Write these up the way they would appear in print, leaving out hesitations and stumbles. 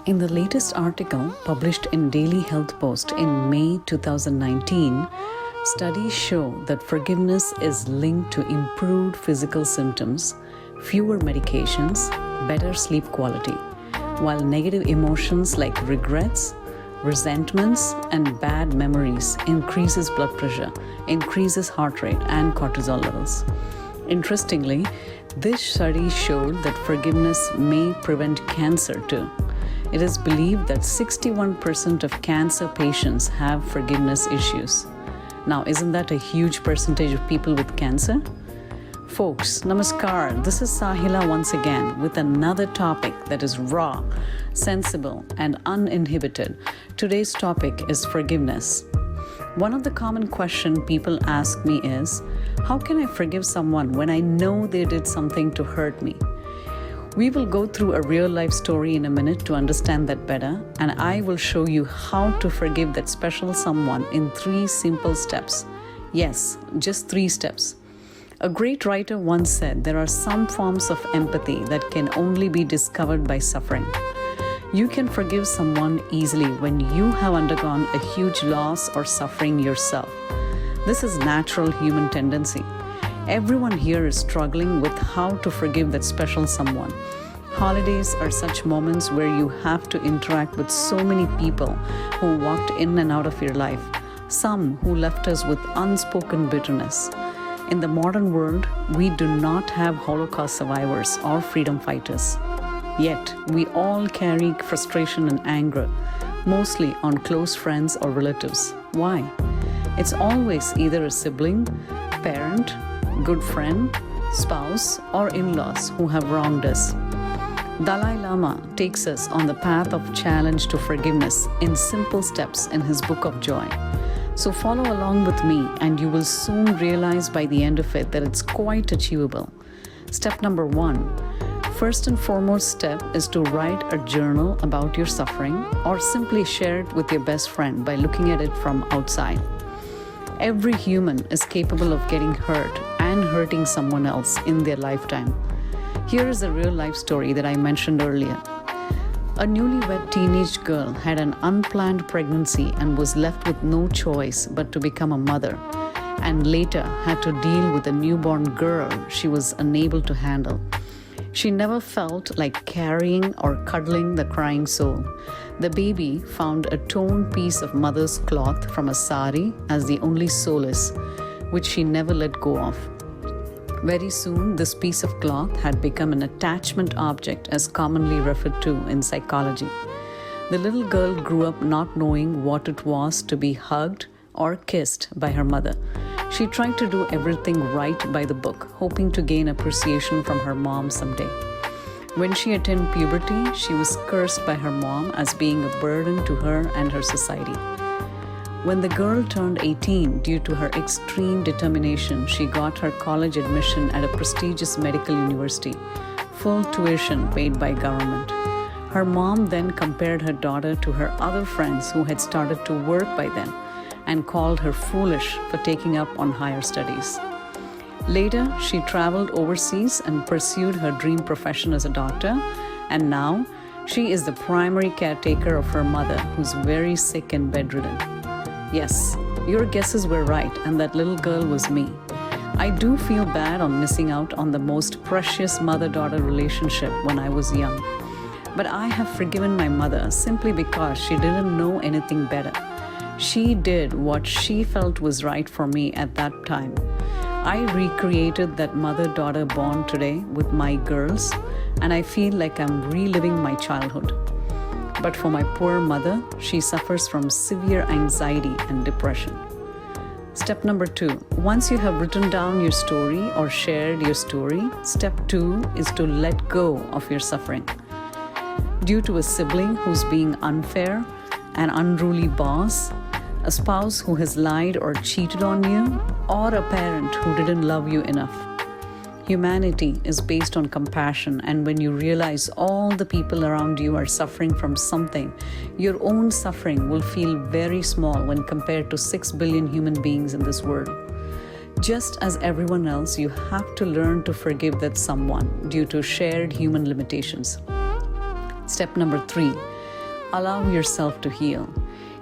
In the latest article published in Daily Health Post in May 2019, studies show that forgiveness is linked to improved physical symptoms, fewer medications, better sleep quality, while negative emotions like regrets, resentments, and bad memories increases blood pressure, increases heart rate, and cortisol levels. Interestingly, this study showed that forgiveness may prevent cancer too. It is believed that 61% of cancer patients have forgiveness issues. Now, isn't that a huge percentage of people with cancer? Folks, namaskar. This is Sahila once again with another topic that is raw, sensible, and uninhibited. Today's topic is forgiveness. One of the common questions people ask me is, how can I forgive someone when I know they did something to hurt me? We will go through a real-life story in a minute to understand that better, and I will show you how to forgive that special someone in 3 simple steps. Yes, just 3 steps. A great writer once said there are some forms of empathy that can only be discovered by suffering. You can forgive someone easily when you have undergone a huge loss or suffering yourself. This is natural human tendency. Everyone here is struggling with how to forgive that special someone. Holidays are such moments where you have to interact with so many people who walked in and out of your life, some who left us with unspoken bitterness. In the modern world, we do not have Holocaust survivors or freedom fighters. Yet, we all carry frustration and anger, mostly on close friends or relatives. Why? It's always either a sibling, parent, good friend, spouse, or in-laws who have wronged us. Dalai Lama takes us on the path of challenge to forgiveness in simple steps in his Book of Joy. So follow along with me and you will soon realize by the end of it that it's quite achievable. Step number 1. First and foremost step is to write a journal about your suffering or simply share it with your best friend by looking at it from outside. Every human is capable of getting hurt and hurting someone else in their lifetime. Here is a real-life story that I mentioned earlier. A newlywed teenage girl had an unplanned pregnancy and was left with no choice but to become a mother, and later had to deal with a newborn girl she was unable to handle. She never felt like carrying or cuddling the crying soul. The baby found a torn piece of mother's cloth from a sari as the only solace, which she never let go of. Very soon, this piece of cloth had become an attachment object, as commonly referred to in psychology. The little girl grew up not knowing what it was to be hugged or kissed by her mother. She tried to do everything right by the book, hoping to gain appreciation from her mom someday. When she attained puberty, she was cursed by her mom as being a burden to her and her society. When the girl turned 18, due to her extreme determination, she got her college admission at a prestigious medical university, full tuition paid by government. Her mom then compared her daughter to her other friends who had started to work by then, and called her foolish for taking up on higher studies. Later, she traveled overseas and pursued her dream profession as a doctor, and now she is the primary caretaker of her mother, who's very sick and bedridden. Yes, your guesses were right, and that little girl was me. I do feel bad on missing out on the most precious mother-daughter relationship when I was young. But I have forgiven my mother simply because she didn't know anything better. She did what she felt was right for me at that time. I recreated that mother-daughter bond today with my girls, and I feel like I'm reliving my childhood. But for my poor mother, she suffers from severe anxiety and depression. Step number 2. Once you have written down your story or shared your story, step 2 is to let go of your suffering. Due to a sibling who's being unfair, an unruly boss, a spouse who has lied or cheated on you, or a parent who didn't love you enough. Humanity is based on compassion, and when you realize all the people around you are suffering from something, your own suffering will feel very small when compared to 6 billion human beings in this world. Just as everyone else, you have to learn to forgive that someone due to shared human limitations. Step number 3. Allow yourself to heal.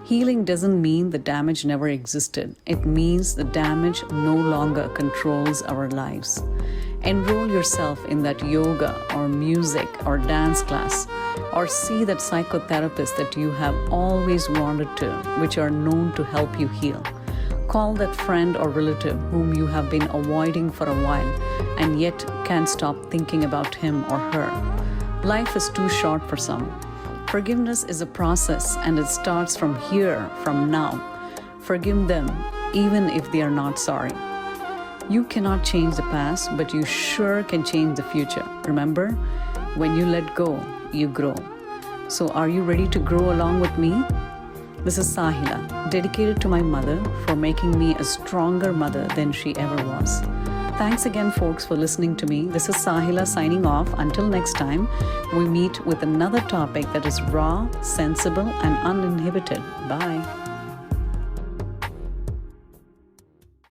Healing doesn't mean the damage never existed. It means the damage no longer controls our lives. Enroll yourself in that yoga or music or dance class, or see that psychotherapist that you have always wanted to, which are known to help you heal. Call that friend or relative whom you have been avoiding for a while and yet can't stop thinking about him or her. Life is too short for some. Forgiveness is a process, and it starts from here, from now. Forgive them, even if they are not sorry. You cannot change the past, but you sure can change the future. Remember, when you let go, you grow. So are you ready to grow along with me? This is Sahila, dedicated to my mother for making me a stronger mother than she ever was. Thanks again, folks, for listening to me. This is Sahila signing off. Until next time, we meet with another topic that is raw, sensible, and uninhibited. Bye.